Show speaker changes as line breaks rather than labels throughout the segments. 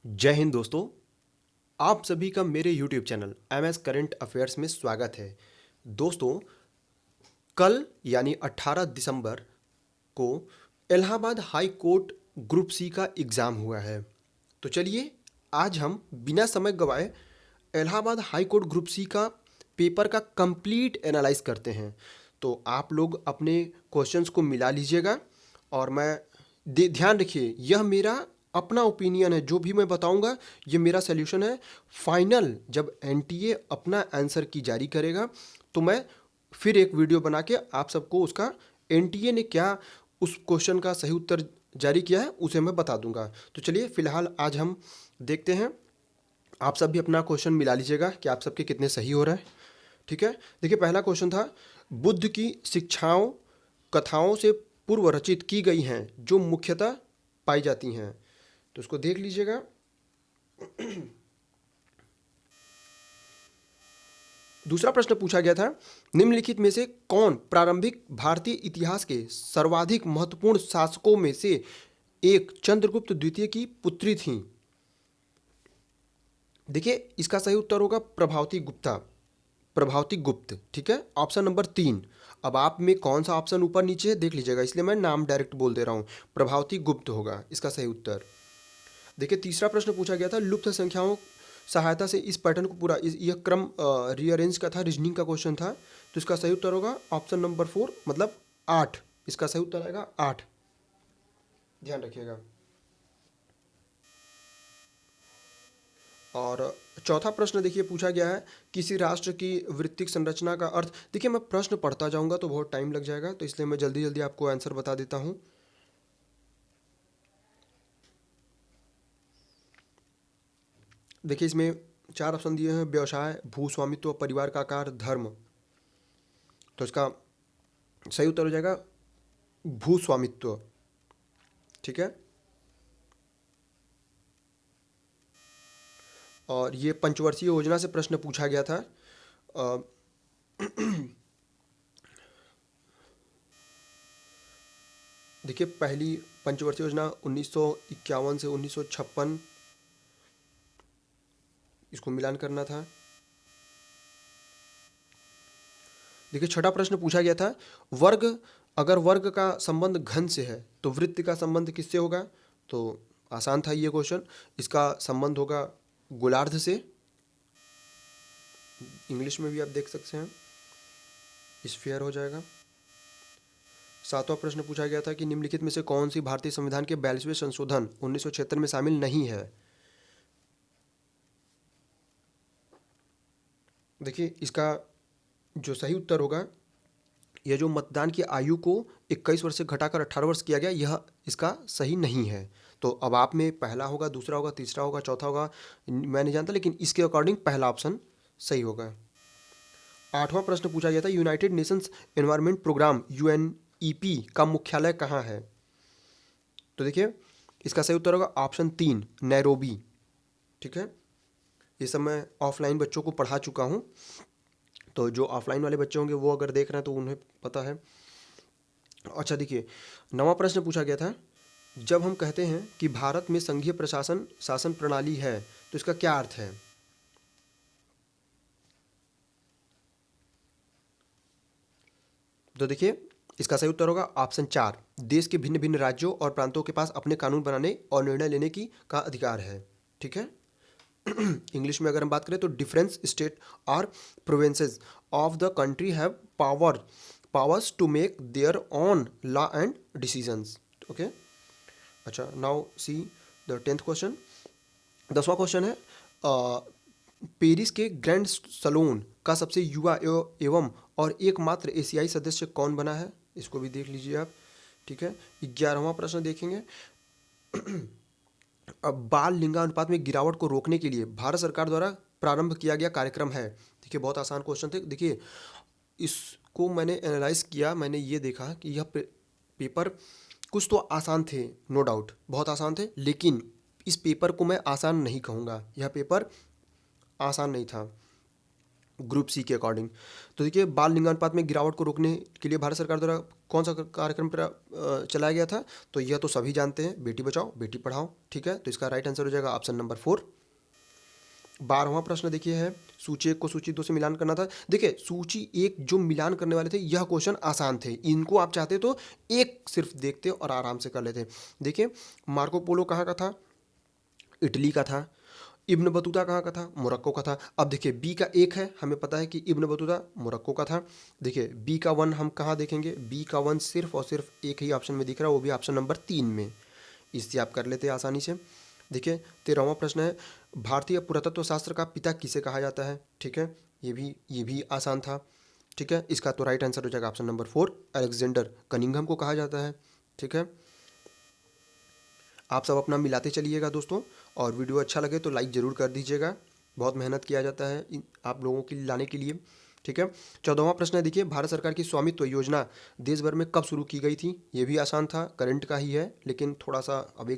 जय हिंद दोस्तों। आप सभी का मेरे YouTube channel MS current affairs में स्वागत है। दोस्तों, कल यानी 18 दिसंबर को Allahabad high court group C का एग्ज़ाम हुआ है। तो चलिए आज हम बिना समय गवाए Allahabad high court group C का पेपर का कंप्लीट एनालाइज करते हैं। तो आप लोग अपने क्वेश्चंस को मिला लीजिएगा और ध्यान रखिए, यह मेरा अपना ओपिनियन है। जो भी मैं बताऊंगा ये मेरा सोल्यूशन है। फाइनल जब एनटीए अपना आंसर की जारी करेगा तो मैं फिर एक वीडियो बना के आप सबको उसका एनटीए ने क्या उस क्वेश्चन का सही उत्तर जारी किया है उसे मैं बता दूंगा। तो चलिए फिलहाल आज हम देखते हैं। आप सब भी अपना क्वेश्चन मिला लीजिएगा कि आप सबके कितने सही हो रहे हैं। ठीक है, देखिए पहला क्वेश्चन था, बुद्ध की शिक्षाओं कथाओं से पूर्व रचित की गई हैं जो मुख्यतः पाई जाती हैं। तो उसको देख लीजिएगा। दूसरा प्रश्न पूछा गया था, निम्नलिखित में से कौन प्रारंभिक भारतीय इतिहास के सर्वाधिक महत्वपूर्ण शासकों में से एक चंद्रगुप्त द्वितीय की पुत्री थी। देखिए इसका सही उत्तर होगा प्रभावती गुप्ता, प्रभावती गुप्त। ठीक है, ऑप्शन नंबर 3। अब आप में कौन सा ऑप्शन ऊपर नीचे है देख लीजिएगा, इसलिए मैं नाम डायरेक्ट बोल दे रहा हूं। प्रभावती गुप्त होगा इसका सही उत्तर। देखिए तीसरा प्रश्न पूछा गया था, लुप्त संख्याओं सहायता से इस पैटर्न को पूरा यह क्रम रीअरेंज का था, रीजनिंग का क्वेश्चन था। तो इसका सही उत्तर होगा ऑप्शन नंबर 4 मतलब 8। इसका सही उत्तर आएगा 8, ध्यान रखिएगा। और चौथा प्रश्न देखिए पूछा गया है, किसी राष्ट्र की वृत्तिक संरचना का अर्थ। देखिए मैं प्रश्न पढ़ता जाऊंगा तो बहुत टाइम लग जाएगा, तो इसलिए मैं जल्दी जल्दी आपको आंसर बता देता हूं। देखिए इसमें 4 ऑप्शन दिए हैं, व्यवसाय, भूस्वामित्व, परिवार का आकार, धर्म। तो इसका सही उत्तर हो जाएगा भूस्वामित्व। ठीक है, और ये पंचवर्षीय योजना से प्रश्न पूछा गया था। अ, देखिए पहली पंचवर्षीय योजना 1951 से 1956, इसको मिलान करना था। देखिए छठा प्रश्न पूछा गया था, वर्ग, अगर वर्ग का संबंध घन से है तो वृत्त का संबंध किससे होगा। तो आसान था ये क्वेश्चन, इसका संबंध होगा गोलार्ध से। इंग्लिश में भी आप देख सकते हैं, स्फीयर हो जाएगा। सातवां प्रश्न पूछा गया था कि निम्नलिखित में से कौन सी भारतीय संविधान के 42वें संशोधन 1976 में शामिल नहीं है। देखिए इसका जो सही उत्तर होगा, यह जो मतदान की आयु को 21 वर्ष से घटाकर 18 वर्ष किया गया, यह इसका सही नहीं है। तो अब आप में पहला होगा, दूसरा होगा, तीसरा होगा, चौथा होगा, मैं नहीं जानता, लेकिन इसके अकॉर्डिंग पहला ऑप्शन सही होगा। आठवां प्रश्न पूछा गया था, United Nations environment programme UNEP का मुख्यालय कहाँ है। तो देखिए इसका सही उत्तर होगा ऑप्शन 3 नैरोबी। ठीक है, ये सब मैं ऑफलाइन बच्चों को पढ़ा चुका हूँ, तो जो ऑफलाइन वाले बच्चे होंगे वो अगर देख रहे हैं तो उन्हें पता है। अच्छा देखिए नवा प्रश्न पूछा गया था, जब हम कहते हैं कि भारत में संघीय प्रशासन शासन प्रणाली है तो इसका क्या अर्थ है। तो देखिए इसका सही उत्तर होगा ऑप्शन 4, देश के भिन्न भिन्न राज्यों और प्रांतों के पास अपने कानून बनाने और निर्णय लेने की का अधिकार है। ठीक है, इंग्लिश में अगर हम बात करें तो डिफरेंस स्टेट और provinces of the country have powers to make their own law and decisions. Okay, अच्छा now see the 10th question. 10वां क्वेश्चन है, पेरिस के ग्रैंड सलोन का सबसे युवा एवं और एकमात्र एशियाई सदस्य कौन बना है। इसको भी देख लीजिए आप। ठीक है, 11वां प्रश्न देखेंगे, अब बाल लिंगानुपात में गिरावट को रोकने के लिए भारत सरकार द्वारा प्रारंभ किया गया कार्यक्रम है। देखिए बहुत आसान क्वेश्चन थे। देखिए इसको मैंने एनालाइज किया, मैंने ये देखा कि यह पेपर कुछ तो आसान थे, नो डाउट बहुत आसान थे, लेकिन इस पेपर को मैं आसान नहीं कहूँगा, यह पेपर आसान नहीं था। ग्रुप सी के अकॉर्डिंग। तो देखिए, बाल लिंगानुपात में गिरावट को रोकने के लिए भारत सरकार द्वारा कौन सा कार्यक्रम चलाया गया था? तो यह तो सभी जानते हैं, बेटी बचाओ बेटी पढ़ाओ। ठीक है, तो इसका राइट आंसर हो जाएगा ऑप्शन नंबर 4। 12वां प्रश्न देखिए है, सूची 1 को सूची 2 से मिलान करना था। देखिए, सूची 1 जो मिलान करने वाले थे, यह क्वेश्चन आसान थे, इनको आप चाहते तो एक सिर्फ देखते और आराम से कर लेते। देखिए, मार्को पोलो कहाँ का था? इटली का था। इब्न बतूता कहाँ का था? मोरक्को का था। अब देखिए, बी का 1 है, हमें पता है कि इब्न बतूता मोरक्को का था। देखिए, बी का 1 हम कहाँ देखेंगे? बी का 1 सिर्फ और सिर्फ एक ही ऑप्शन में दिख रहा है, वो भी ऑप्शन नंबर 3 में। इससे आप कर लेते हैं आसानी से। देखिए, 13वां प्रश्न है, भारतीय पुरातत्व शास्त्र का पिता किसे कहा जाता है? ठीक है, ये भी आसान था। ठीक है, इसका तो राइट आंसर हो जाएगा ऑप्शन नंबर 4, अलेक्जेंडर कनिंघम को कहा जाता है। ठीक है, आप सब अपना मिलाते चलिएगा दोस्तों, और वीडियो अच्छा लगे तो लाइक ज़रूर कर दीजिएगा। बहुत मेहनत किया जाता है आप लोगों के लिए लाने के लिए। ठीक है, 14वां प्रश्न है, देखिए, भारत सरकार की स्वामित्व योजना देश भर में कब शुरू की गई थी? ये भी आसान था, करंट का ही है, लेकिन थोड़ा सा अब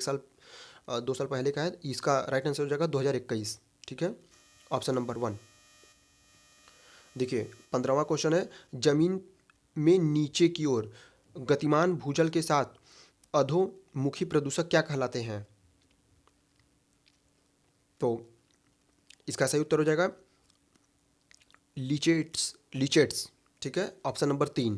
2 साल पहले का है। इसका राइट आंसर हो जाएगा 2021। ठीक है, ऑप्शन नंबर 1। देखिए, 15वां क्वेश्चन है, जमीन में नीचे की ओर गतिमान भूजल के साथ अधोमुखी प्रदूषक क्या कहलाते हैं? तो इसका सही उत्तर हो जाएगा लीचेट्स। ठीक है, ऑप्शन नंबर 3।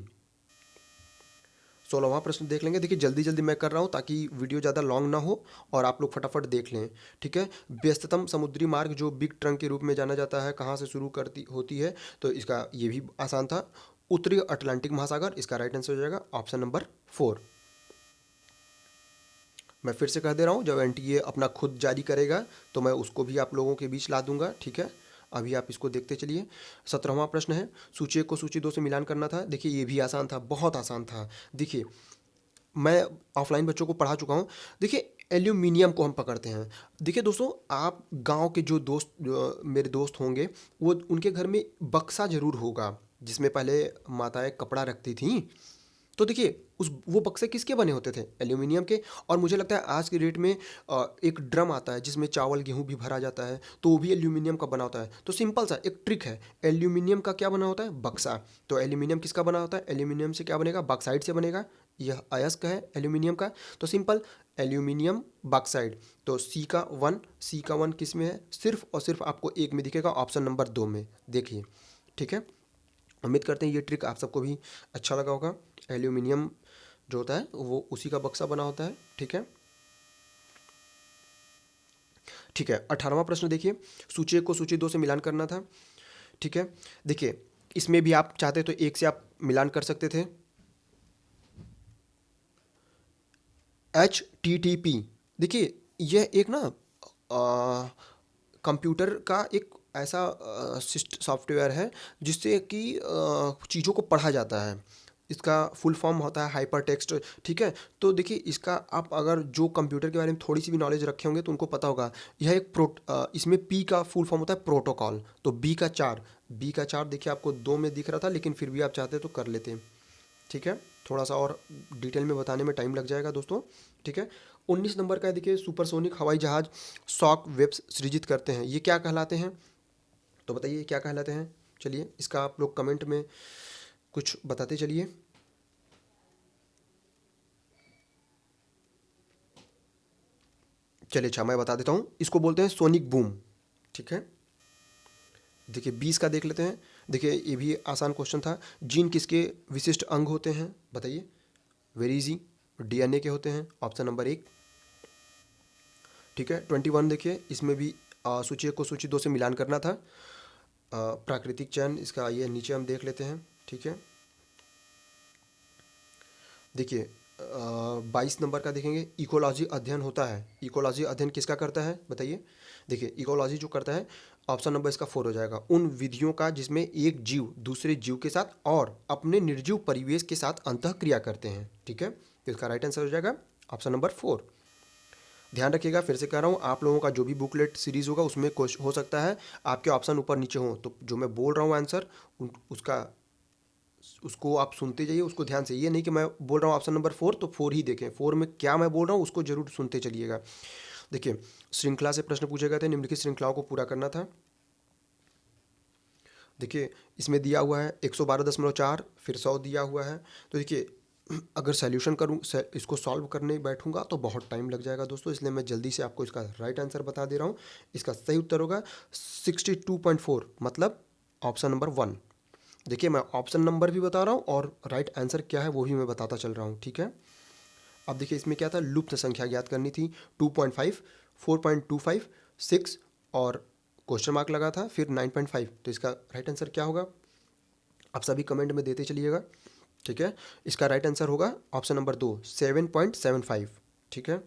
16वां प्रश्न देख लेंगे। देखिए, जल्दी जल्दी मैं कर रहा हूँ ताकि वीडियो ज़्यादा लॉन्ग ना हो और आप लोग फटाफट देख लें। ठीक है, व्यस्ततम समुद्री मार्ग जो बिग ट्रंक के रूप में जाना जाता है, कहाँ से शुरू करती होती है? तो इसका ये भी आसान था, उत्तरी अटलांटिक महासागर। इसका राइट आंसर हो जाएगा ऑप्शन नंबर 4। मैं फिर से कह दे रहा हूँ, जब एनटीए अपना खुद जारी करेगा तो मैं उसको भी आप लोगों के बीच ला दूंगा। ठीक है, अभी आप इसको देखते चलिए। 17वां प्रश्न है, सूची 1 को सूची 2 से मिलान करना था। देखिए, ये भी आसान था, बहुत आसान था। देखिए, मैं ऑफलाइन बच्चों को पढ़ा चुका हूँ। देखिए, एल्यूमिनियम को हम पकड़ते हैं। देखिए दोस्तों, आप गांव के जो मेरे दोस्त होंगे, वो उनके घर में बक्सा ज़रूर होगा जिसमें पहले माताएं कपड़ा रखती थीं। तो देखिए, उस वो बक्से किसके बने होते थे? एल्यूमिनियम के। और मुझे लगता है आज के डेट में एक ड्रम आता है जिसमें चावल गेहूं भी भरा जाता है, तो वो भी एल्यूमिनियम का बना होता है। तो सिंपल सा एक ट्रिक है, एल्यूमिनियम का क्या बना होता है? बक्सा। तो एल्यूमिनियम किसका बना होता है? एल्यूमिनियम से क्या बनेगा? बॉक्साइड से बनेगा। यह अयस्क है एल्यूमिनियम का। तो सिंपल, एल्यूमिनियम बॉक्साइड। तो सी का वन किस में है? सिर्फ और सिर्फ आपको एक में दिखेगा, ऑप्शन नंबर 2 में। देखिए, ठीक है, उम्मीद करते हैं ये ट्रिक आप सबको भी अच्छा लगा होगा। एल्यूमिनियम जो होता है वो उसी का बक्सा बना होता है। ठीक है, ठीक है, 18वां प्रश्न देखिए, सूची 1 को सूची 2 से मिलान करना था। ठीक है, देखिए, इसमें भी आप चाहते तो एक से आप मिलान कर सकते थे। HTTP, देखिए, यह एक ना कंप्यूटर का एक ऐसा सॉफ्टवेयर है जिससे कि चीज़ों को पढ़ा जाता है। इसका फुल फॉर्म होता है हाइपर टेक्स्ट। ठीक है, तो देखिए, इसका आप अगर जो कंप्यूटर के बारे में थोड़ी सी भी नॉलेज रखे होंगे तो उनको पता होगा। यह इसमें P का फुल फॉर्म होता है प्रोटोकॉल। तो बी का 4 देखिए, आपको 2 में दिख रहा था, लेकिन फिर भी आप चाहते तो कर लेते। ठीक है, थोड़ा सा और डिटेल में बताने में टाइम लग जाएगा दोस्तों। ठीक है, 19 नंबर का है, देखिए, सुपरसोनिक हवाई जहाज शॉक वेव्स सृजित करते हैं, ये क्या कहलाते हैं? तो बताइए क्या कहलाते हैं? चलिए, इसका आप लोग कमेंट में कुछ बताते चलिए। चलिए, अच्छा, मैं बता देता हूँ, इसको बोलते हैं सोनिक बूम। ठीक है, देखिए, 20 का देख लेते हैं। देखिए, ये भी आसान क्वेश्चन था, जीन किसके विशिष्ट अंग होते हैं? बताइए, वेरी इजी, DNA के होते हैं, ऑप्शन नंबर 1। ठीक है, 21 देखिए, इसमें भी सूची 1 को सूची 2 से मिलान करना था। प्राकृतिक चयन, इसका ये नीचे हम देख लेते हैं। ठीक है, देखिए, 22 नंबर का देखेंगे, इकोलॉजी अध्ययन होता है। इकोलॉजी अध्ययन किसका करता है? बताइए। देखिए, इकोलॉजी जो करता है, ऑप्शन नंबर इसका 4 हो जाएगा, उन विधियों का जिसमें एक जीव दूसरे जीव के साथ और अपने निर्जीव परिवेश के साथ अंतःक्रिया करते हैं। ठीक है, तो इसका राइट आंसर हो जाएगा ऑप्शन नंबर 4। ध्यान रखिएगा, फिर से कह रहा हूँ, आप लोगों का जो भी बुकलेट सीरीज़ होगा उसमें क्वेश्चन हो सकता है आपके ऑप्शन ऊपर नीचे हों, तो जो मैं बोल रहा हूँ आंसर उसको आप सुनते जाइए, उसको ध्यान से। ये नहीं कि मैं बोल रहा हूँ ऑप्शन नंबर 4 तो 4 ही देखें, 4 में क्या मैं बोल रहा हूँ उसको जरूर सुनते चलिएगा। देखिए, श्रृंखला से प्रश्न पूछे गए थे, निम्नलिखित श्रृंखलाओं को पूरा करना था। देखिए इसमें दिया हुआ है 112.4, फिर 100 दिया हुआ है। तो देखिए अगर सॉल्यूशन करूँ इसको सॉल्व करने बैठूंगा तो बहुत टाइम लग जाएगा दोस्तों, इसलिए मैं जल्दी से आपको इसका राइट आंसर बता दे रहा हूँ। इसका सही उत्तर होगा 62.4, मतलब ऑप्शन नंबर 1। देखिए मैं ऑप्शन नंबर भी बता रहा हूँ और राइट आंसर क्या है वो भी मैं बताता चल रहा हूँ, ठीक है। अब देखिए इसमें क्या था, लुप्त संख्या ज्ञात करनी थी। 2.5, 4.25, 6 और क्वेश्चन मार्क लगा था, फिर 9.5। तो इसका राइट आंसर क्या होगा आप सभी कमेंट में देते चलिएगा, ठीक है। इसका राइट आंसर होगा ऑप्शन नंबर 2, 7.75, ठीक है।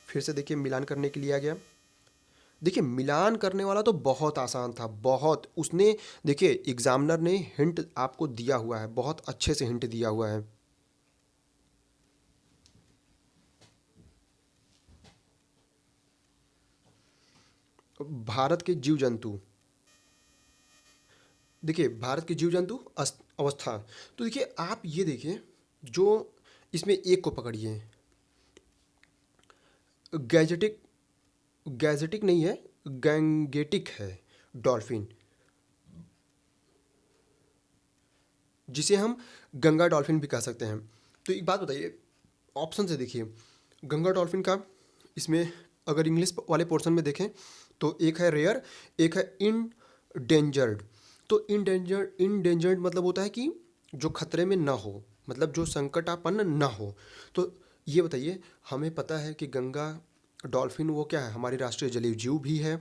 फिर से देखिए मिलान करने के लिए आ गया। देखिए मिलान करने वाला तो बहुत आसान था, बहुत। उसने देखिए एग्जामिनर ने हिंट आपको दिया हुआ है, बहुत अच्छे से हिंट दिया हुआ है। भारत के जीव जंतु, देखिए भारत के जीव जंतु अवस्था। तो देखिए आप ये देखिए, जो इसमें एक को पकड़िए, गैजेटिक, गैजेटिक नहीं है, गैंगेटिक है डॉल्फिन, जिसे हम गंगा डॉल्फिन भी कह सकते हैं। तो एक बात बताइए, ऑप्शन से देखिए गंगा डॉल्फिन का, इसमें अगर इंग्लिश वाले पोर्शन में देखें तो एक है रेयर, एक है इंडेंजर्ड। तो इंडेंजर्ड मतलब होता है कि जो खतरे में ना हो, मतलब जो संकटापन्न ना हो। तो ये बताइए, हमें पता है कि गंगा डॉल्फिन वो क्या है, हमारी राष्ट्रीय जलीय जीव भी है,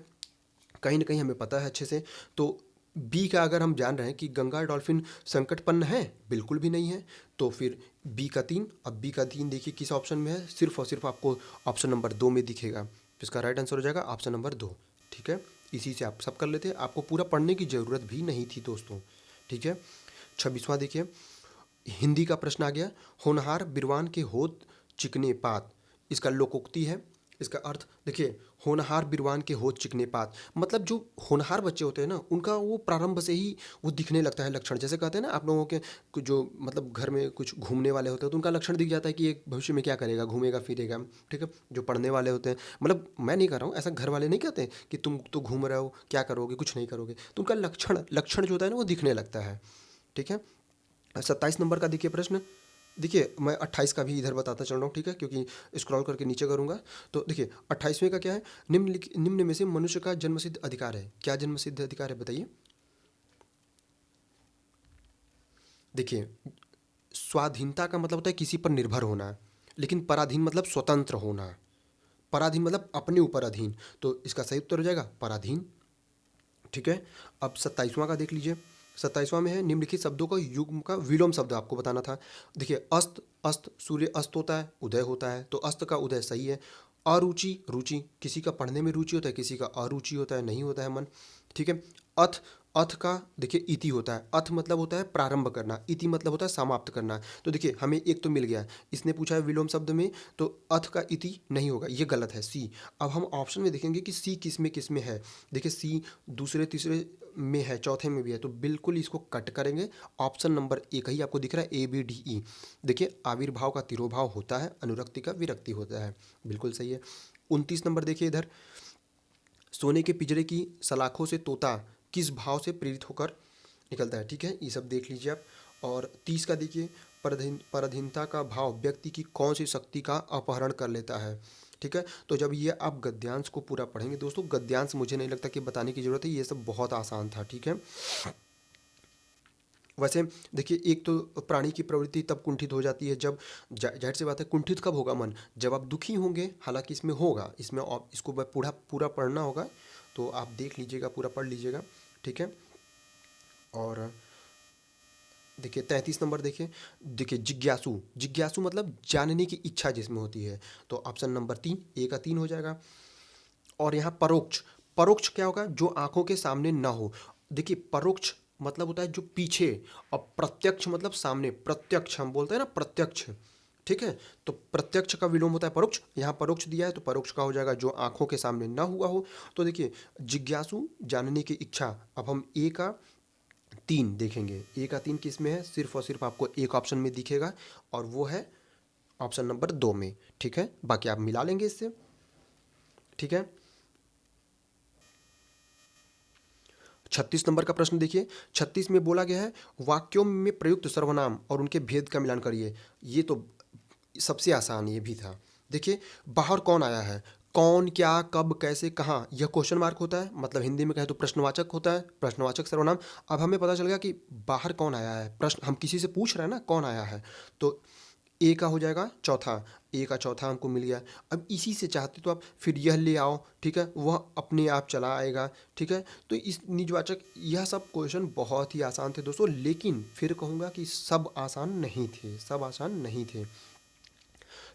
कहीं ना कहीं हमें पता है अच्छे से। तो बी का अगर हम जान रहे हैं कि गंगा डॉल्फिन संकटपन्न है, बिल्कुल भी नहीं है, तो फिर बी का 3। अब बी का 3 देखिए किस ऑप्शन में है, सिर्फ और सिर्फ आपको ऑप्शन नंबर 2 में दिखेगा। तो इसका राइट आंसर हो जाएगा ऑप्शन नंबर 2, ठीक है। इसी से आप सब कर लेते हैं, आपको पूरा पढ़ने की ज़रूरत भी नहीं थी दोस्तों, ठीक है। 26वां देखिए, हिंदी का प्रश्न आ गया, होनहार बिरवान के होत चिकने पात, इसका लोकोक्ति है। इसका अर्थ देखिए, होनहार बिरवान के होत चिकने पात, मतलब जो होनहार बच्चे होते हैं ना, उनका वो प्रारंभ से ही वो दिखने लगता है लक्षण। जैसे कहते हैं ना आप लोगों के जो मतलब घर में कुछ घूमने वाले होते हैं तो उनका लक्षण दिख जाता है कि ये भविष्य में क्या करेगा, घूमेगा फिरेगा, ठीक है। जो पढ़ने वाले होते हैं, मतलब मैं नहीं कर रहा हूँ ऐसा, घर वाले नहीं कहते कि तुम तो घूम रहे हो, क्या करोगे, कुछ नहीं करोगे, तो उनका लक्षण लक्षण जो होता है ना वो दिखने लगता है, ठीक है। 27 नंबर का देखिए प्रश्न, देखिए मैं 28 का भी इधर बताता चल रहा हूँ, ठीक है, क्योंकि स्क्रॉल करके नीचे करूँगा। तो देखिए 28वें का क्या है, निम्न में से मनुष्य का जन्मसिद्ध अधिकार है, क्या जन्मसिद्ध अधिकार है बताइए। देखिए स्वाधीनता का मतलब होता है किसी पर निर्भर होना, लेकिन पराधीन मतलब स्वतंत्र होना, पराधीन मतलब अपने ऊपर अधीन। तो इसका सही उत्तर हो जाएगा पराधीन, ठीक है। अब 27वां का देख लीजिए, 27वां में है निम्नलिखित शब्दों का युग्म का विलोम शब्द आपको बताना था। देखिए अस्त, अस्त सूर्य अस्त होता है, उदय होता है, तो अस्त का उदय सही है। अरुचि, रुचि, किसी का पढ़ने में रुचि होता है, किसी का अरुचि होता है, नहीं होता है मन, ठीक है। अथ, अथ का देखिए इति होता है, अथ मतलब होता है प्रारंभ करना, इति मतलब होता है समाप्त करना। तो देखिए हमें एक तो मिल गया, इसने पूछा है विलोम शब्द में, तो अथ का इति नहीं होगा, ये गलत है, सी। अब हम ऑप्शन में देखेंगे कि सी किस में है। देखिए सी दूसरे तीसरे में है, चौथे में भी है, तो बिल्कुल इसको कट करेंगे। ऑप्शन नंबर एक ही आपको दिख रहा है, ABDE। देखिए आविर्भाव का तिरोभाव होता है, अनुरक्ति का विरक्ति होता है, बिल्कुल सही है। 29 नंबर देखिए इधर, सोने के पिंजरे की सलाखों से तोता किस भाव से प्रेरित होकर निकलता है, ठीक है, ये सब देख लीजिए आप। और 30 का देखिए, पराधीनता का भाव व्यक्ति की कौन सी शक्ति का अपहरण कर लेता है, ठीक है। तो जब ये आप गद्यांश को पूरा पढ़ेंगे दोस्तों, गद्यांश मुझे नहीं लगता कि बताने की ज़रूरत है, ये सब बहुत आसान था, ठीक है। वैसे देखिए एक तो प्राणी की प्रवृत्ति तब कुंठित हो जाती है जब, जाहिर सी बात है कुंठित कब होगा मन, जब आप दुखी होंगे, हालांकि इसमें होगा, इसमें इसको पूरा पूरा पढ़ना होगा, तो आप देख लीजिएगा, पूरा पढ़ लीजिएगा, ठीक है। और देखिए 33 नंबर देखिए, देखिए जिज्ञासु, जिज्ञासु मतलब जानने की इच्छा जिसमें होती है, तो ऑप्शन नंबर 3, ए का 3 हो जाएगा। और यहाँ परोक्ष, परोक्ष क्या होगा, जो आंखों के सामने ना हो। देखिए परोक्ष मतलब होता है जो पीछे, और प्रत्यक्ष मतलब सामने, प्रत्यक्ष हम बोलते हैं ना, प्रत्यक्ष, ठीक है। तो प्रत्यक्ष का विलोम होता है परोक्ष, यहाँ परोक्ष दिया है तो परोक्ष का हो जाएगा जो आंखों के सामने ना हुआ हो। तो देखिए जिज्ञासु जानने की इच्छा, अब हम ए का 3 देखेंगे, ए का 3 किस में है, सिर्फ और सिर्फ आपको एक ऑप्शन में दिखेगा, और वो है ऑप्शन नंबर 2 में, ठीक है। बाकी आप मिला लेंगे इससे, ठीक है। 36 नंबर का प्रश्न देखिए, 36 में बोला गया है वाक्यों में प्रयुक्त सर्वनाम और उनके भेद का मिलान करिए। ये तो सबसे आसान ये भी था। देखिए, बाहर कौन आया है, कौन, क्या, कब, कैसे, कहाँ, यह क्वेश्चन मार्क होता है, मतलब हिंदी में कहे तो प्रश्नवाचक होता है, प्रश्नवाचक सर्वनाम। अब हमें पता चल गया कि बाहर कौन आया है, प्रश्न हम किसी से पूछ रहे हैं ना कौन आया है, तो ए का हो जाएगा चौथा, ए का चौथा हमको मिल गया। अब इसी से चाहते तो आप फिर यह ले आओ, ठीक है, वह अपने आप चला आएगा, ठीक है। तो इस निजवाचक, यह सब क्वेश्चन बहुत ही आसान थे दोस्तों, लेकिन फिर कहूँगा कि सब आसान नहीं थे, सब आसान नहीं थे।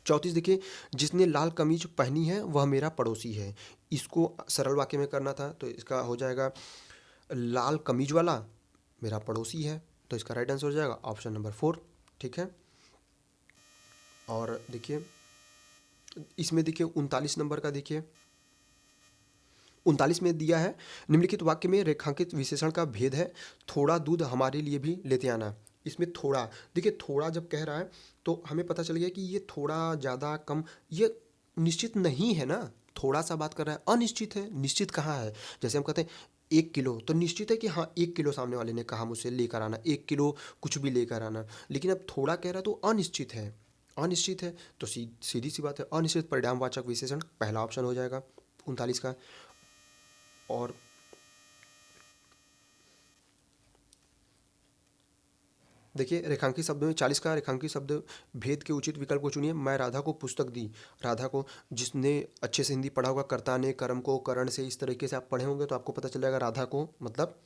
34 देखिए, जिसने लाल कमीज पहनी है वह मेरा पड़ोसी है। इसको सरल वाक्य में करना था, तो इसका हो जाएगा लाल कमीज वाला मेरा पड़ोसी है, तो इसका राइट आंसर हो जाएगा ऑप्शन नंबर 4, ठीक है। और देखिए इसमें देखिए 39 नंबर का देखिए, 39 में दिया है निम्नलिखित वाक्य में रेखांकित विशेषण का भेद है, थोड़ा दूध हमारे लिए भी लेते आना। इसमें थोड़ा, देखिए थोड़ा जब कह रहा है तो हमें पता चल गया कि ये थोड़ा, ज़्यादा, कम, ये निश्चित नहीं है ना, थोड़ा सा बात कर रहा है, अनिश्चित है। निश्चित कहाँ है, जैसे हम कहते हैं 1 किलो, तो निश्चित है कि हाँ 1 किलो सामने वाले ने कहा मुझसे लेकर आना, 1 किलो कुछ भी लेकर आना। लेकिन अब थोड़ा कह रहा है तो अनिश्चित है, अनिश्चित है, तो सीधी सी बात है, अनिश्चित परिणामवाचक विशेषण पहला ऑप्शन हो जाएगा 39 का। और देखिए रेखांकित शब्दों में 40 का रेखांकित शब्द भेद के उचित विकल्प को चुनिए। मैं राधा को पुस्तक दी, राधा को, जिसने अच्छे से हिंदी पढ़ा होगा, कर्ता ने, कर्म को, करण से, इस तरीके से आप पढ़े होंगे तो आपको पता चल जाएगा राधा को मतलब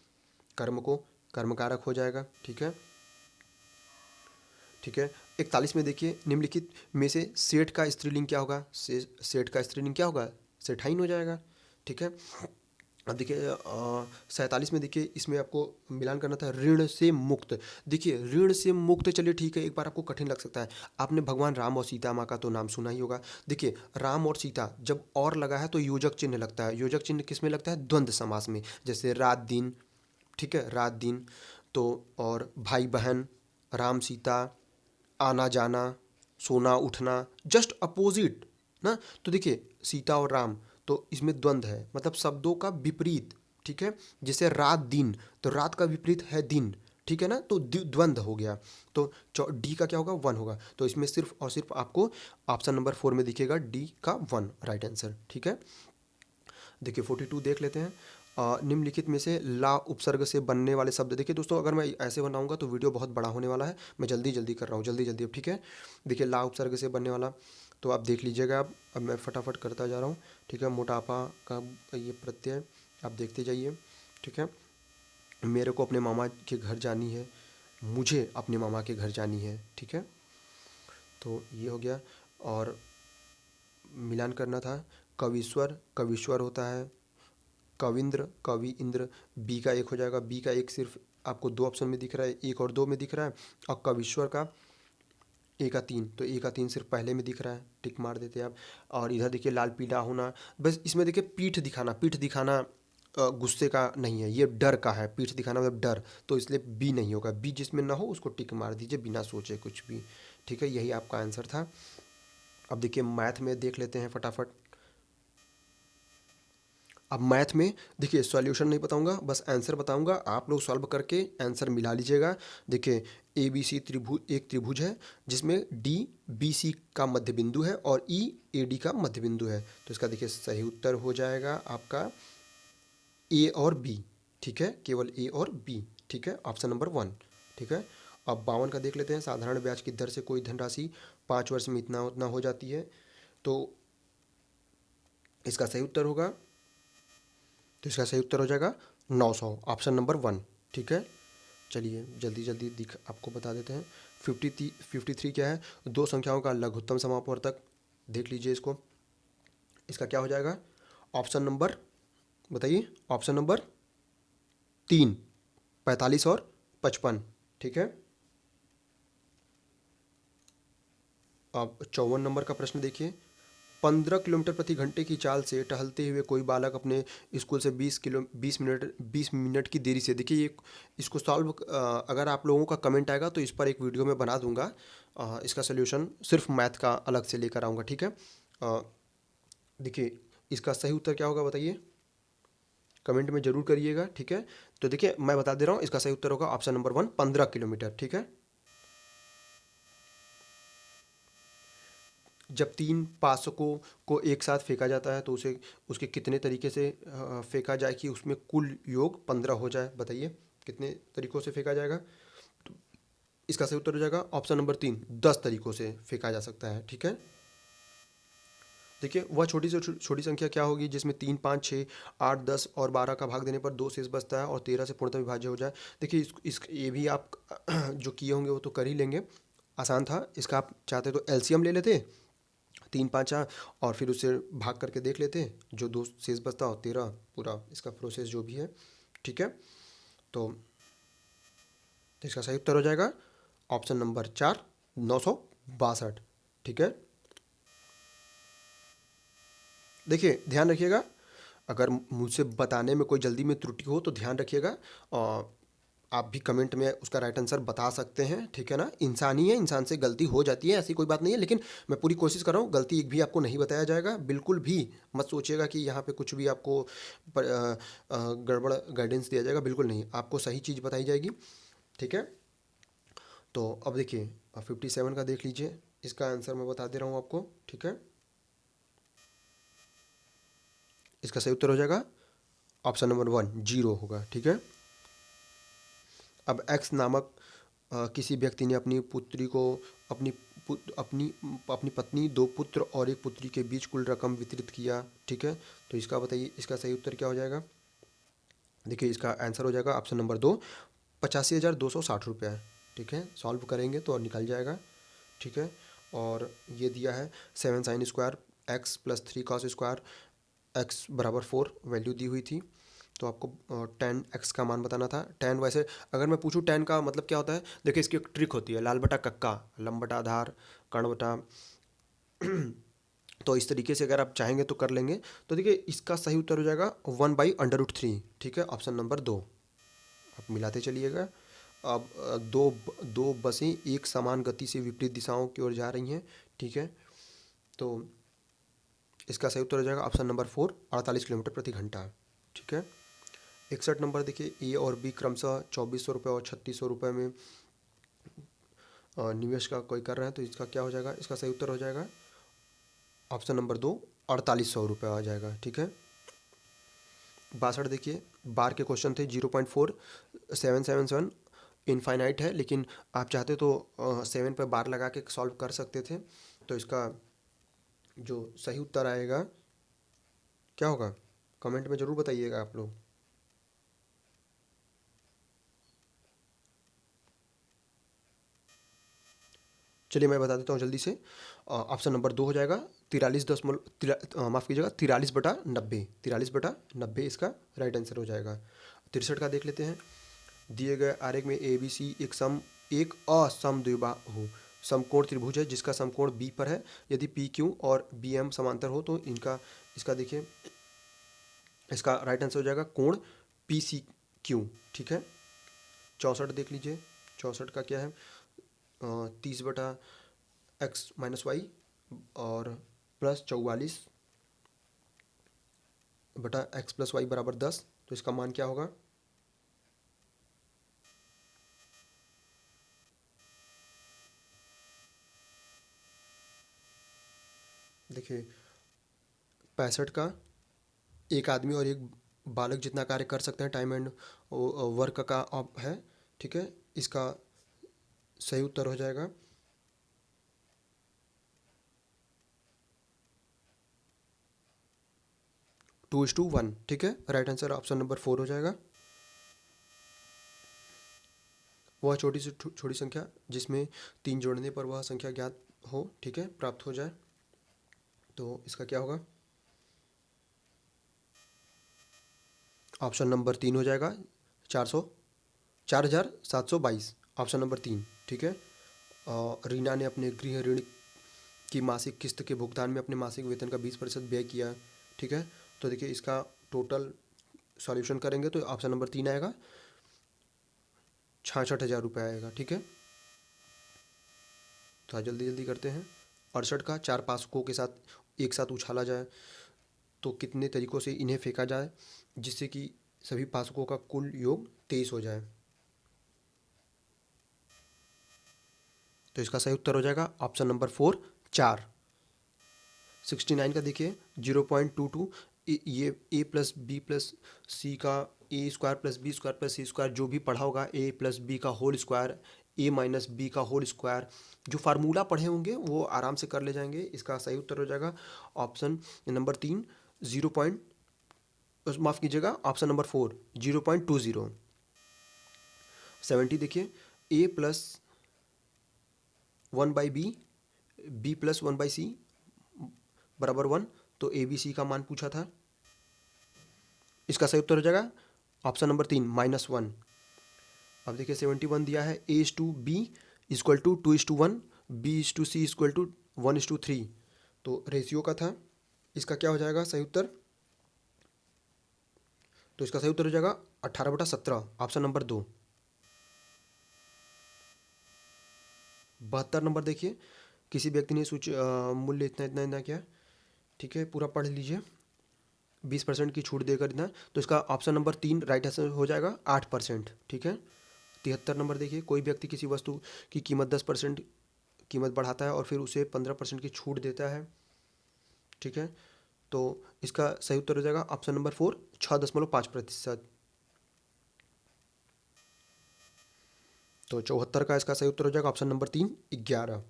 कर्म को, कर्मकारक हो जाएगा, ठीक है, ठीक है। 41 में देखिए निम्नलिखित में से सेठ का स्त्रीलिंग क्या होगा, सेठ का स्त्रीलिंग क्या होगा, सेठाइन हो जाएगा, ठीक है। अब देखिए 47 में देखिए, इसमें आपको मिलान करना था ऋण से मुक्त। देखिए ऋण से मुक्त, चलिए ठीक है, एक बार आपको कठिन लग सकता है, आपने भगवान राम और सीता माँ का तो नाम सुना ही होगा। देखिए राम और सीता जब और लगा है तो योजक चिन्ह लगता है, योजक चिन्ह किस में लगता है, द्वंद्व समास में, जैसे रात दिन, ठीक है, रात दिन, तो और भाई बहन, राम सीता, आना जाना, सोना उठना, जस्ट अपोजिट ना। तो देखिए सीता और राम, तो इसमें द्वंद्व है, मतलब शब्दों का विपरीत, ठीक है। जैसे रात दिन, तो रात का विपरीत है दिन, ठीक है ना, तो द्वंद्व हो गया। तो डी का क्या होगा, 1 होगा, तो इसमें सिर्फ और सिर्फ आपको ऑप्शन नंबर 4 में दिखेगा डी का 1 राइट आंसर, ठीक है। देखिए 42 देख लेते हैं। निम्नलिखित में से ला उपसर्ग से बनने वाले शब्द, देखिए दोस्तों अगर मैं ऐसे बनाऊंगा तो वीडियो बहुत बड़ा होने वाला है, मैं जल्दी जल्दी कर रहा हूँ, जल्दी जल्दी अब, ठीक है। देखिए ला उपसर्ग से बनने वाला, तो आप देख लीजिएगा, अब मैं फटाफट करता जा रहा हूँ, ठीक है। मोटापा का ये प्रत्यय आप देखते जाइए, ठीक है। मेरे को अपने मामा के घर जानी है, मुझे अपने मामा के घर जानी है, ठीक है, तो ये हो गया। और मिलान करना था, कविश्वर, कविश्वर होता है, कविंद्र, कवि इंद्र, बी का 1 हो जाएगा, बी का 1 सिर्फ आपको 2 ऑप्शन में दिख रहा है, 1 और 2 में दिख रहा है, और कविश्वर का ए का 3, तो ए का 3 सिर्फ पहले में दिख रहा है, टिक मार देते हैं आप। और इधर देखिए लाल पीला होना, बस इसमें देखिए पीठ दिखाना, पीठ दिखाना गुस्से का नहीं है, ये डर का है, पीठ दिखाना मतलब डर, तो इसलिए बी नहीं होगा, बी जिसमें ना हो उसको टिक मार दीजिए बिना सोचे कुछ भी, ठीक है, यही आपका आंसर था। अब देखिए मैथ में देख लेते हैं फटाफट। अब मैथ में देखिए सॉल्यूशन नहीं बताऊंगा, बस आंसर बताऊंगा, आप लोग सॉल्व करके आंसर मिला लीजिएगा। देखिए ए बी सी त्रिभुज, एक त्रिभुज है जिसमें डी बी सी का मध्य बिंदु है और ई ए डी का मध्य बिंदु है, तो इसका देखिए सही उत्तर हो जाएगा आपका ए और बी, ठीक है, केवल ए और बी, ठीक है, ऑप्शन नंबर 1, ठीक है। अब 52 का देख लेते हैं, साधारण ब्याज की दर से कोई धनराशि 5 वर्ष में इतना उतना हो जाती है, तो इसका सही उत्तर होगा, तो इसका सही उत्तर हो जाएगा 900, ऑप्शन नंबर 1, ठीक है। चलिए जल्दी जल्दी दिख आपको बता देते हैं। 53 क्या है, दो संख्याओं का लघुत्तम समापवर्तक, देख लीजिए इसको, इसका क्या हो जाएगा, ऑप्शन नंबर बताइए, ऑप्शन नंबर 3, 45 और 55, ठीक है। अब 54 नंबर का प्रश्न देखिए, 15 किलोमीटर प्रति घंटे की चाल से टहलते हुए कोई बालक अपने स्कूल से 20 मिनट की देरी से, देखिए ये इसको सॉल्व, अगर आप लोगों का कमेंट आएगा तो इस पर एक वीडियो में बना दूंगा, इसका सोल्यूशन सिर्फ मैथ का अलग से लेकर आऊँगा, ठीक है। देखिए इसका सही उत्तर क्या होगा बताइए, कमेंट में ज़रूर करिएगा, ठीक है। तो देखिए मैं बता दे रहा हूँ, इसका सही उत्तर होगा ऑप्शन नंबर 1, 15 किलोमीटर। ठीक है, जब तीन पासकों को एक साथ फेंका जाता है तो उसे उसके कितने तरीके से फेंका जाए कि उसमें कुल योग 15 हो जाए? बताइए कितने तरीकों से फेंका जाएगा? तो इसका सही उत्तर हो जाएगा ऑप्शन नंबर 3, 10 तरीकों से फेंका जा सकता है। ठीक है, देखिए वह छोटी से छोटी संख्या क्या होगी जिसमें 3, 5, 6, 8, 10 और 12 का भाग देने पर 2 शेष बचता है और 13 से पूर्णतः विभाज्य हो जाए। देखिए इस ये भी आप जो किए होंगे वो तो कर ही लेंगे, आसान था। इसका आप चाहते तो एलसीएम ले लेते, 3, 5 और फिर उससे भाग करके देख लेते, जो 2 शेष बचता और 13, पूरा इसका प्रोसेस जो भी है। ठीक है, तो इसका सही उत्तर हो जाएगा ऑप्शन नंबर 4, 962। ठीक है, देखिए ध्यान रखिएगा, अगर मुझसे बताने में कोई जल्दी में त्रुटि हो तो ध्यान रखिएगा, और आप भी कमेंट में उसका राइट आंसर बता सकते हैं। ठीक है ना, इंसान ही है, इंसान से गलती हो जाती है, ऐसी कोई बात नहीं है, लेकिन मैं पूरी कोशिश कर रहा हूँ, गलती एक भी आपको नहीं बताया जाएगा। बिल्कुल भी मत सोचिएगा कि यहाँ पे कुछ भी आपको गड़बड़ गाइडेंस दिया जाएगा, बिल्कुल नहीं, आपको सही चीज़ बताई जाएगी। ठीक है, तो अब देखिए 57 का देख लीजिए, इसका आंसर मैं बता दे रहा हूँ आपको। ठीक है, इसका सही उत्तर हो जाएगा ऑप्शन नंबर 1, 0 होगा। ठीक है, अब एक्स नामक किसी व्यक्ति ने अपनी पुत्री को अपनी अपनी अपनी पत्नी, 2 पुत्र और 1 पुत्री के बीच कुल रकम वितरित किया। ठीक है, तो इसका बताइए, इसका सही उत्तर क्या हो जाएगा? देखिए इसका आंसर हो जाएगा ऑप्शन नंबर 2, 85,260 रुपया। ठीक है, सॉल्व करेंगे तो निकल जाएगा। ठीक है, और ये दिया है 7 sine square x plus 3 cos square x बराबर 4 वैल्यू दी हुई थी। तो आपको 10x का मान बताना था। 10, वैसे अगर मैं पूछूं 10 का मतलब क्या होता है, देखिए इसकी एक ट्रिक होती है, लाल बटा कक्का, लम बटा आधार, कर्ण बटा तो इस तरीके से अगर आप चाहेंगे तो कर लेंगे। तो देखिए इसका सही उत्तर हो जाएगा 1/√3। ठीक है, ऑप्शन नंबर 2, आप मिलाते चलिएगा। अब दो बसें एक समान गति से विपरीत दिशाओं की ओर जा रही हैं। ठीक है, तो इसका सही उत्तर हो जाएगा ऑप्शन नंबर 4, 48 किलोमीटर प्रति घंटा। ठीक है, 61 नंबर देखिए, ए और बी क्रमशः 2400 रुपये और 3600 रुपये में निवेश का कोई कर रहे हैं, तो इसका क्या हो जाएगा? इसका सही उत्तर हो जाएगा ऑप्शन नंबर 2, 4800 रुपये आ जाएगा। ठीक है, 62 देखिए, बार के क्वेश्चन थे, 0.4777 इनफाइनाइट है, लेकिन आप चाहते तो 7 पे बार लगा के सॉल्व कर सकते थे। तो इसका जो सही उत्तर आएगा क्या होगा, कमेंट में ज़रूर बताइएगा आप लोग। चलिए मैं बता देता हूँ जल्दी से, ऑप्शन नंबर 2 हो जाएगा माफ़ कीजिएगा 43/90, 43/90 इसका राइट आंसर हो जाएगा। 63 का देख लेते हैं, दिए गए आरेख में ए बी सी एक असमद्विबाहु समकोण त्रिभुज है जिसका समकोण बी पर है। यदि पी क्यू और बी एम समांतर हो तो इसका देखिए, इसका राइट आंसर हो जाएगा कोण पी सी क्यू। ठीक है, 64 देख लीजिए, 64 का क्या है, 30/x-y और प्लस 44/x+y बराबर 10। तो इसका मान क्या होगा? देखिए 65 का एक आदमी और एक बालक जितना कार्य कर सकते हैं, टाइम एंड वर्क का है। ठीक है, इसका सही उत्तर हो जाएगा 2:1। ठीक है, राइट आंसर ऑप्शन नंबर 4 हो जाएगा। वह छोटी से छोटी संख्या जिसमें 3 जोड़ने पर वह संख्या ज्ञात हो, ठीक है, प्राप्त हो जाए, तो इसका क्या होगा? ऑप्शन नंबर 3 हो जाएगा 4,0722, ऑप्शन नंबर 3। ठीक है, रीना ने अपने गृह ऋण की मासिक किस्त के भुगतान में अपने मासिक वेतन का 20% व्यय किया। ठीक है, तो देखिए इसका टोटल सॉल्यूशन करेंगे तो ऑप्शन नंबर 3 आएगा, 66,000 रुपये आएगा। ठीक है, तो जल्दी जल्दी करते हैं। 68 का 4 पासकों के साथ एक साथ उछाला जाए तो कितने तरीक़ों से इन्हें फेंका जाए जिससे कि सभी पासकों का कुल योग 23 हो जाए। तो इसका सही उत्तर हो जाएगा ऑप्शन नंबर 4, 4। 69 का देखिए 0.22, ये A plus B plus C का A square plus B square plus C square जो भी पढ़ा होगा, ए प्लस बी का whole square, A minus B का होल स्क्वायर, जो फार्मूला पढ़े होंगे वो आराम से कर ले जाएंगे। इसका सही उत्तर हो जाएगा ऑप्शन नंबर 3, 0 पॉइंट, माफ़ कीजिएगा, ऑप्शन नंबर 4, 0.20। 70 देखिए A plus 1 by B, B plus 1/c बराबर 1, तो ए बी सी का मान पूछा था। इसका सही उत्तर हो जाएगा ऑप्शन नंबर 3, -1। अब देखिए 71 दिया है A is to B equal to 2:1, B is to C equal to 1:3, तो रेशियो का था। इसका क्या हो जाएगा सही उत्तर? तो इसका सही उत्तर हो जाएगा 18/17, ऑप्शन नंबर 2। 72 नंबर देखिए, किसी व्यक्ति ने मूल्य इतना इतना इतना किया, ठीक है, पूरा पढ़ लीजिए। 20% की छूट देकर इतना, तो इसका ऑप्शन नंबर 3 राइट आंसर हो जाएगा 8%, ठीक है। 73 नंबर देखिए, कोई व्यक्ति किसी वस्तु की कीमत 10% कीमत बढ़ाता है और फिर उसे 15% की छूट देता है, ठीक है। तो इसका सही उत्तर हो जाएगा ऑप्शन नंबर 4, 6.5%। तो 74 का इसका सही उत्तर हो जाएगा ऑप्शन नंबर 3, 11।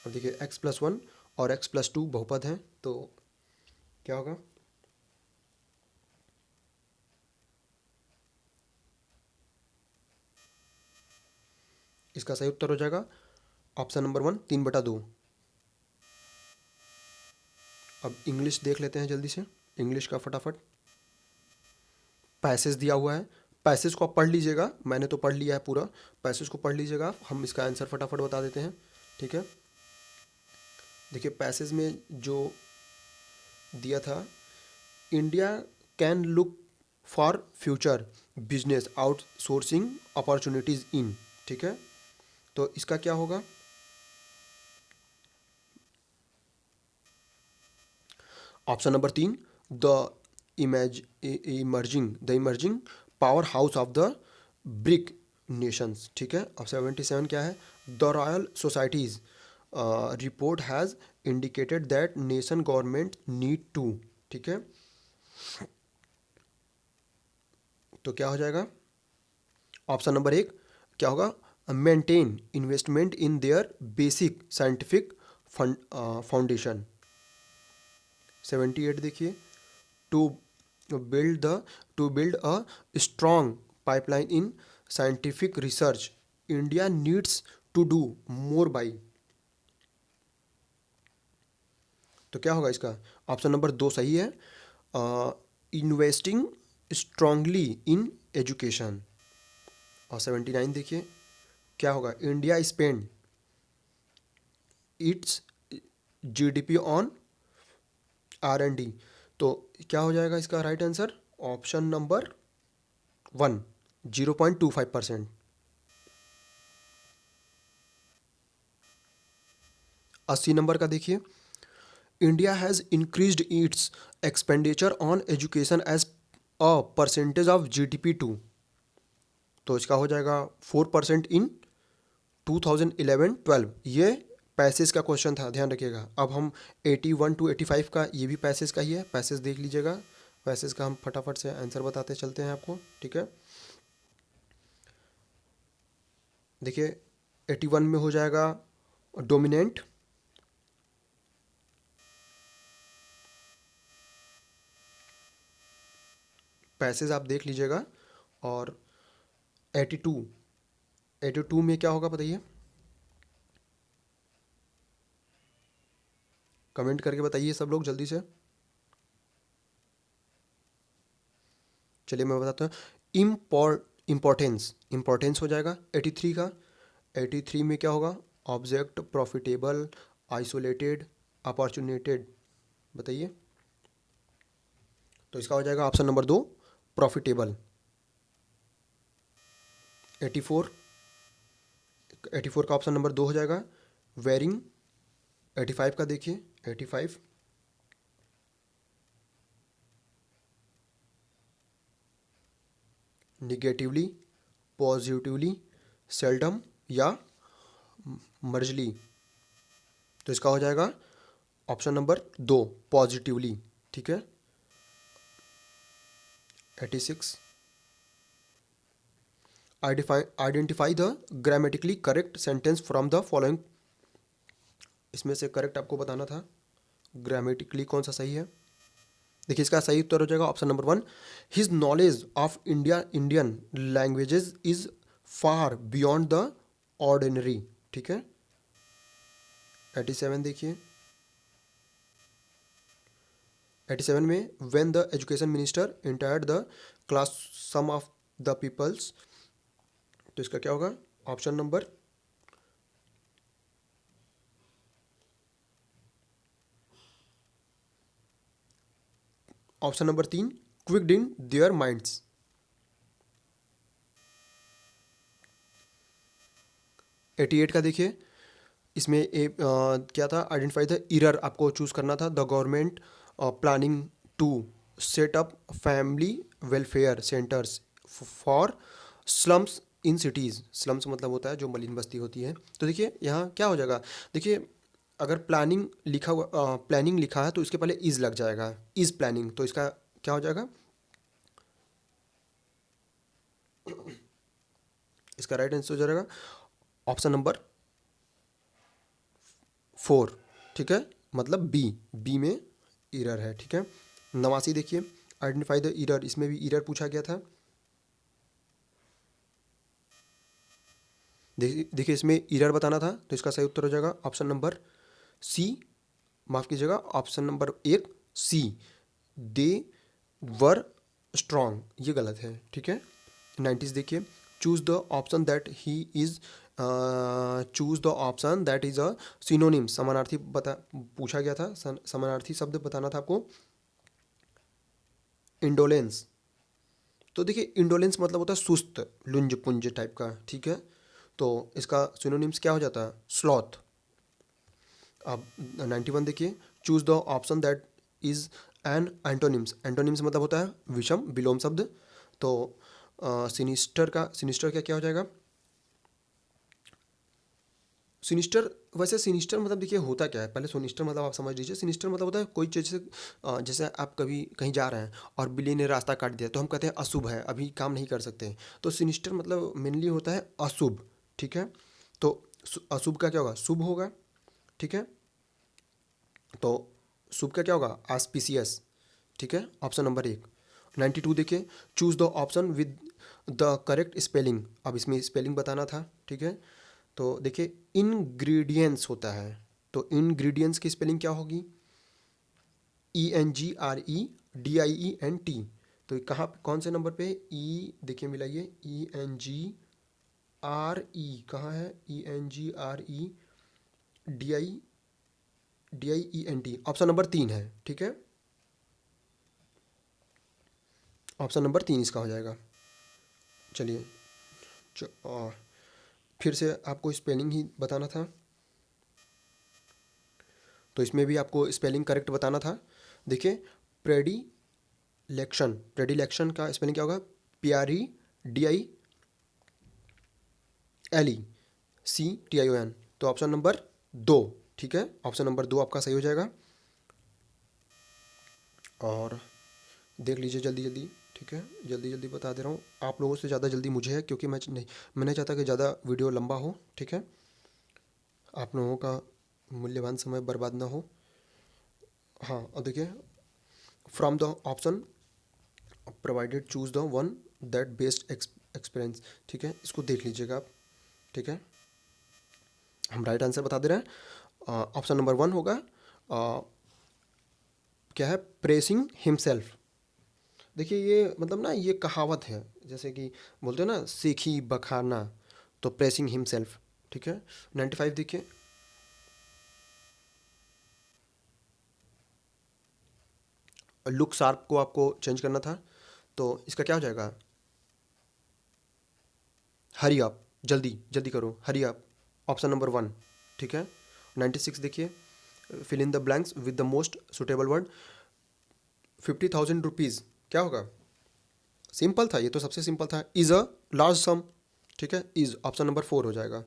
अब देखिए x+1 और x+2 बहुपद हैं, तो क्या होगा? इसका सही उत्तर हो जाएगा ऑप्शन नंबर 1, 3/2। अब इंग्लिश देख लेते हैं जल्दी से, इंग्लिश का फटाफट। पैसेज दिया हुआ है, पैसेज को आप पढ़ लीजिएगा, मैंने तो पढ़ लिया है पूरा, पैसेज को पढ़ लीजिएगा, हम इसका आंसर फटाफट बता देते हैं, ठीक है। देखिए पैसेज में जो दिया था, India can look for future business outsourcing opportunities in, ठीक है। तो इसका क्या होगा? Option number 3, the emerging power house of the BRIC nations, ठीक है। अब 77 क्या है? The royal society's report has indicated that nation government need to, ठीक है। तो क्या हो जाएगा? ऑप्शन नंबर 1 क्या होगा? Maintain investment in their basic scientific foundation. 78 देखिए, to build a strong pipeline in scientific research India needs to do more by. तो क्या होगा इसका? ऑप्शन नंबर 2 सही है, इन्वेस्टिंग स्ट्रांगली इन एजुकेशन। और 79 देखिए क्या होगा? India spend its GDP on R&D। तो क्या हो जाएगा इसका right answer? Option number 1, 0.25%। 80 number का देखिए, India has increased its expenditure on education as a percentage of GDP 2। तो इसका हो जाएगा 4% इन 2011-12। ये पैसेज का क्वेश्चन था, ध्यान रखिएगा। अब हम 81 to 85 का, ये भी पैसेज का ही है, पैसेज देख लीजिएगा। पैसेज का हम फटाफट से आंसर बताते चलते हैं आपको, ठीक है। देखिए 81 में हो जाएगा डोमिनेंट, पैसेज आप देख लीजिएगा। और 82 में क्या होगा बताइए, कमेंट करके बताइए सब लोग जल्दी से। चलिए मैं बताता हूँ। इम्पोर्टेंस हो जाएगा 83 का। 83 में क्या होगा? ऑब्जेक्ट, प्रॉफिटेबल, आइसोलेटेड, अपॉर्चुनेटेड, बताइए। तो इसका हो जाएगा ऑप्शन नंबर 2, प्रॉफिटेबल। 84 का ऑप्शन नंबर 2 हो जाएगा वेरिंग। 85 का देखिए, 85 निगेटिवली, पॉजिटिवली, सेल्डम या मर्जली। तो इसका हो जाएगा ऑप्शन नंबर 2 पॉजिटिवली। ठीक है। 86 identify the grammatically correct sentence from the following. इसमें से करेक्ट आपको बताना था ग्रामेटिकली कौन सा सही है। देखिए इसका सही उत्तर हो जाएगा option number 1, his knowledge of Indian languages is far beyond the ordinary. ठीक है। 87 देखिए, 87 में when the education minister entered the class some of the peoples. तो इसका क्या होगा option number option number 3 quicked in their minds. Eighty eight का देखिए, इसमें क्या था, आइडेंटिफाई द एरर आपको चूज करना था। The government planning to set up family welfare centres for slums in cities. Slums मतलब होता है जो मलिन बस्ती होती है। तो देखिए यहाँ क्या हो जाएगा, देखिए अगर प्लानिंग लिखा है तो इसके पहले इज़ लग जाएगा, इज़ प्लानिंग। तो इसका क्या हो जाएगा, इसका राइट आंसर हो जाएगा ऑप्शन नंबर 4। ठीक है, मतलब बी में एरर है। ठीक है। 89 देखिए, आइडेंटिफाई द एरर। इसमें भी एरर पूछा गया था। देखिए इसमें एरर बताना था, तो इसका सही उत्तर हो जाएगा ऑप्शन नंबर सी, माफ़ कीजिएगा ऑप्शन नंबर 1 सी, दे वर स्ट्रॉन्ग। ये गलत है। ठीक है। 90 देखिए, choose the option that he is choose the option that is a synonym. समानार्थी पूछा गया था, समानार्थी शब्द बताना था आपको। इंडोलेंस, तो देखिए इंडोलेंस मतलब होता है सुस्त, लुंज पुंज टाइप का। ठीक है। तो इसका सिनोनिम्स क्या हो जाता है, स्लॉथ। अब 91 देखिए, choose the option that is an antonyms. Antonyms मतलब होता है विषम विलोम शब्द। तो सिनिस्टर का क्या हो जाएगा, सिनिस्टर। वैसे सिनिस्टर मतलब देखिए होता क्या है, पहले सिनिस्टर मतलब आप समझ लीजिए। सिनिस्टर मतलब होता है कोई चीज़ से जैसे आप कभी कहीं जा रहे हैं और बिल्ली ने रास्ता काट दिया तो हम कहते हैं अशुभ है, अभी काम नहीं कर सकते। तो सिनिस्टर मतलब मेनली होता है अशुभ। ठीक है। तो अशुभ का क्या होगा, शुभ होगा। ठीक है। तो शुभ का क्या होगा, ऑस्पिशियस। ठीक है, ऑप्शन नंबर 1। 92 देखिए, choose the option with the correct spelling. अब इसमें स्पेलिंग बताना था। ठीक है। तो देखिए इनग्रीडियंट्स होता है, तो इनग्रीडियंट्स की स्पेलिंग क्या होगी, ENGREDIENT। तो ये कहाँ कौन से नंबर पे, ई देखिए मिलाइए, ENGRE कहाँ है, ENGREDIENT ऑप्शन नंबर 3 है। ठीक है, ऑप्शन नंबर 3 इसका हो जाएगा। चलिए फिर से आपको स्पेलिंग ही बताना था, तो इसमें भी आपको स्पेलिंग करेक्ट बताना था। देखिए प्रेडिलेक्शन का स्पेलिंग क्या होगा, PREDILECTION। तो ऑप्शन नंबर 2। ठीक है, ऑप्शन नंबर 2 आपका सही हो जाएगा। और देख लीजिए जल्दी जल्दी। ठीक है, जल्दी जल्दी बता दे रहा हूँ, आप लोगों से ज़्यादा जल्दी मुझे है क्योंकि मैं नहीं चाहता कि ज़्यादा वीडियो लंबा हो। ठीक है, आप लोगों का मूल्यवान समय बर्बाद ना हो। हाँ, और देखिए from the option provided choose the one that best experience. ठीक है, इसको देख लीजिएगा आप। ठीक है, हम राइट आंसर बता दे रहे हैं। ऑप्शन नंबर 1 होगा क्या है, प्रेसिंग हिमसेल्फ। देखिए ये मतलब ना, ये कहावत है, जैसे कि बोलते हैं ना सीखी बखाना, तो प्रेसिंग हिमसेल्फ। ठीक है। 95 देखिए, लुक शार्प को आपको चेंज करना था, तो इसका क्या हो जाएगा, हरी आप, जल्दी जल्दी करो, हरी आप, ऑप्शन नंबर 1। ठीक है। 96 देखिए, fill in the blanks with the most suitable word. 50,000 rupees क्या होगा, सिंपल था, ये तो सबसे सिंपल था। इज़ अ लार्ज सम, ठीक है, इज़ ऑप्शन नंबर 4 हो जाएगा।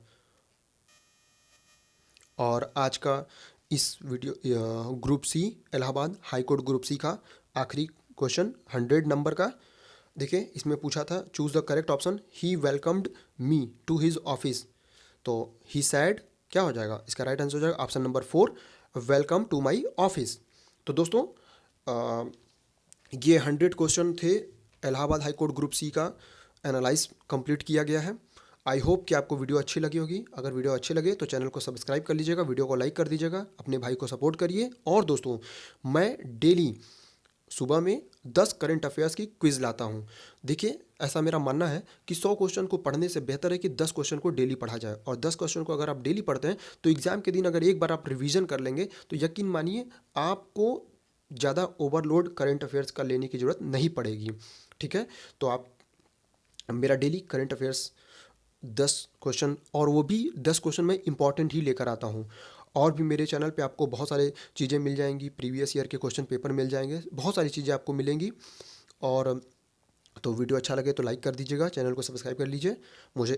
और आज का इस video group C, Allahabad high court group C का आखिरी क्वेश्चन 100 नंबर का। देखिए इसमें पूछा था choose the correct option, he welcomed me to his office. तो ही सैड क्या हो जाएगा, इसका राइट आंसर हो जाएगा option number 4, welcome to my office. तो दोस्तों ये 100 क्वेश्चन थे, Allahabad high court group C का एनालाइज कंप्लीट किया गया है। आई होप कि आपको वीडियो अच्छी लगी होगी। अगर वीडियो अच्छी लगे तो चैनल को सब्सक्राइब कर लीजिएगा, वीडियो को लाइक कर दीजिएगा, अपने भाई को सपोर्ट करिए। और दोस्तों मैं डेली सुबह में 10 करंट अफेयर्स की क्विज़ लाता हूँ। देखिए ऐसा मेरा मानना है कि 100 क्वेश्चन को पढ़ने से बेहतर है कि 10 क्वेश्चन को डेली पढ़ा जाए। और 10 क्वेश्चन को अगर आप डेली पढ़ते हैं तो एग्ज़ाम के दिन अगर एक बार आप रिवीजन कर लेंगे तो यकीन मानिए आपको ज़्यादा ओवरलोड करंट अफेयर्स का लेने की ज़रूरत नहीं पड़ेगी। ठीक है, तो आप मेरा डेली करंट अफेयर्स 10 क्वेश्चन, और वो भी 10 क्वेश्चन मैं इंपॉर्टेंट ही लेकर आता हूँ। और भी मेरे चैनल पे आपको बहुत सारे चीज़ें मिल जाएंगी, प्रीवियस ईयर के क्वेश्चन पेपर मिल जाएंगे, बहुत सारी चीज़ें आपको मिलेंगी। और तो वीडियो अच्छा लगे तो लाइक कर दीजिएगा, चैनल को सब्सक्राइब कर लीजिए। मुझे